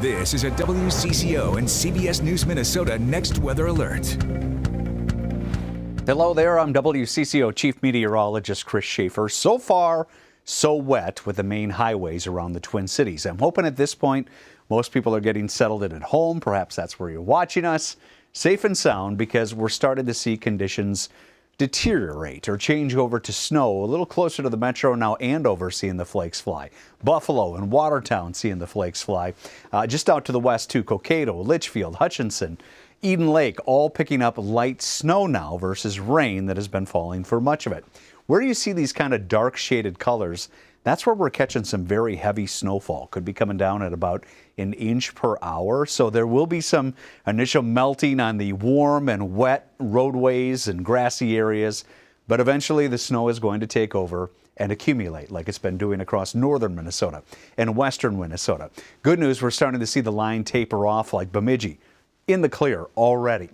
This is a WCCO and CBS News Minnesota Next Weather Alert. Hello there, I'm WCCO Chief Meteorologist Chris Schaefer. So far, so wet with the main highways around the Twin Cities. I'm hoping at this point most people are getting settled in at home. Perhaps that's where you're watching us, safe and sound, because we're starting to see conditions deteriorate or change over to snow a little closer to the metro now. Andover seeing the flakes fly. Buffalo and Watertown seeing the flakes fly. Just out to the west too, Cokato, Litchfield, Hutchinson, Eden Lake, all picking up light snow now versus rain that has been falling for much of it. Where you see these kind of dark shaded colors, that's where we're catching some very heavy snowfall. Could be coming down at about an inch per hour. So there will be some initial melting on the warm and wet roadways and grassy areas, but eventually the snow is going to take over and accumulate like it's been doing across northern Minnesota and western Minnesota. Good news, we're starting to see the line taper off like Bemidji in the clear already.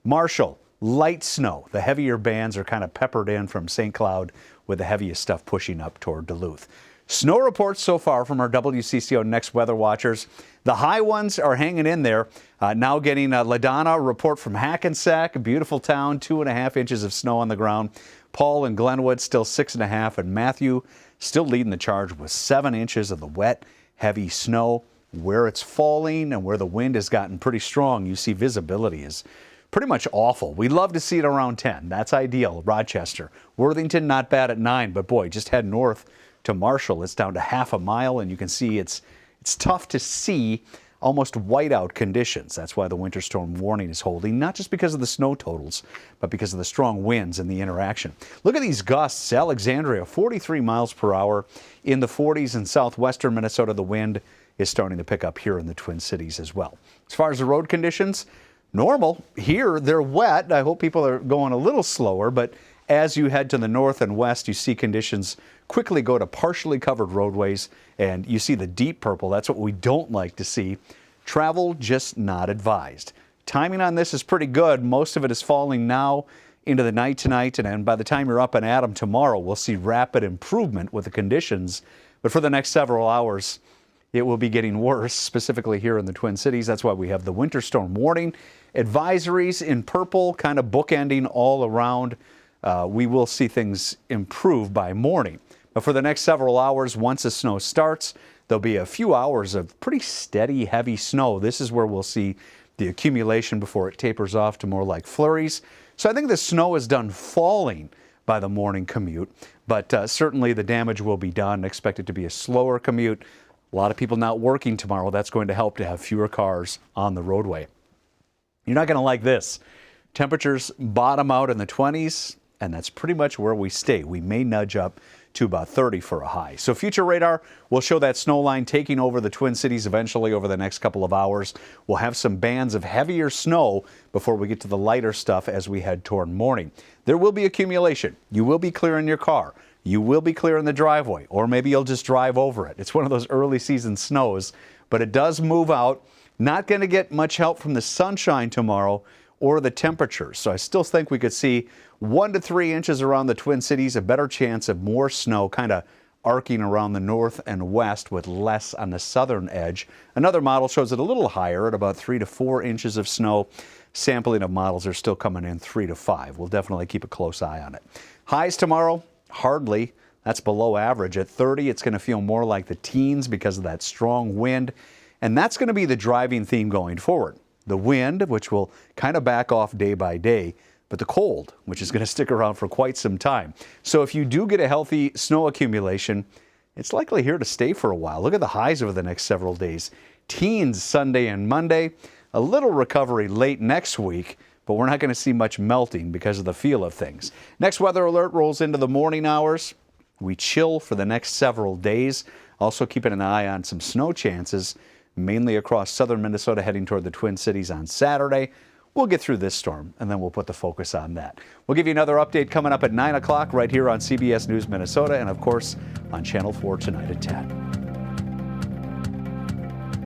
Marshall, light snow. The heavier bands are kind of peppered in from St. Cloud with the heaviest stuff pushing up toward Duluth. Snow reports so far from our WCCO Next Weather Watchers. The high ones are hanging in there. Now getting a LaDonna report from Hackensack, a beautiful town, 2.5 inches of snow on the ground. Paul and Glenwood still 6.5, and Matthew still leading the charge with 7 inches of the wet, heavy snow. Where it's falling and where the wind has gotten pretty strong, you see visibility is pretty much awful. We'd love to see it around 10. That's ideal. Rochester. Worthington, not bad at 9, but boy, just head north to Marshall. It's down to half a mile, and you can see it's tough to see, almost whiteout conditions. That's why the winter storm warning is holding, not just because of the snow totals, but because of the strong winds and the interaction. Look at these gusts. Alexandria, 43 miles per hour in the 40s in southwestern Minnesota. The wind is starting to pick up here in the Twin Cities as well. As far as the road conditions, normal. Here, they're wet. I hope people are going a little slower, but as you head to the north and west, you see conditions quickly go to partially covered roadways, and you see the deep purple. That's what we don't like to see. Travel just not advised. Timing on this is pretty good. Most of it is falling now into the night tonight, and by the time you're up and at 'em tomorrow, we'll see rapid improvement with the conditions. But for the next several hours, it will be getting worse, specifically here in the Twin Cities. That's why we have the winter storm warning. Advisories in purple, kind of bookending all around. We will see things improve by morning. But for the next several hours, once the snow starts, there'll be a few hours of pretty steady, heavy snow. This is where we'll see the accumulation before it tapers off to more like flurries. So I think the snow is done falling by the morning commute, but certainly the damage will be done. Expect it to be a slower commute. A lot of people not working tomorrow. That's going to help to have fewer cars on the roadway. You're not going to like this. Temperatures bottom out in the 20s, and that's pretty much where we stay. We may nudge up to about 30 for a high. So future radar will show that snow line taking over the Twin Cities eventually over the next couple of hours. We'll have some bands of heavier snow before we get to the lighter stuff as we head toward morning. There will be accumulation. You will be clearing your car. You will be clearing the driveway, or maybe you'll just drive over it. It's one of those early season snows, but it does move out. Not going to get much help from the sunshine tomorrow or the temperatures. So I still think we could see 1 to 3 inches around the Twin Cities, a better chance of more snow kind of arcing around the north and west with less on the southern edge. Another model shows it a little higher at about 3 to 4 inches of snow. Sampling of models are still coming in 3 to 5. We'll definitely keep a close eye on it. Highs tomorrow, hardly. That's below average. At 30, it's going to feel more like the teens because of that strong wind. And that's going to be the driving theme going forward. The wind, which will kind of back off day by day, but the cold, which is going to stick around for quite some time. So if you do get a healthy snow accumulation, it's likely here to stay for a while. Look at the highs over the next several days. Teens Sunday and Monday, a little recovery late next week, but we're not going to see much melting because of the feel of things. Next weather alert rolls into the morning hours. We chill for the next several days. Also keeping an eye on some snow chances, mainly across southern Minnesota heading toward the Twin Cities on Saturday. We'll get through this storm, and then we'll put the focus on that. We'll give you another update coming up at 9 o'clock right here on CBS News Minnesota, and of course on Channel 4 tonight at 10.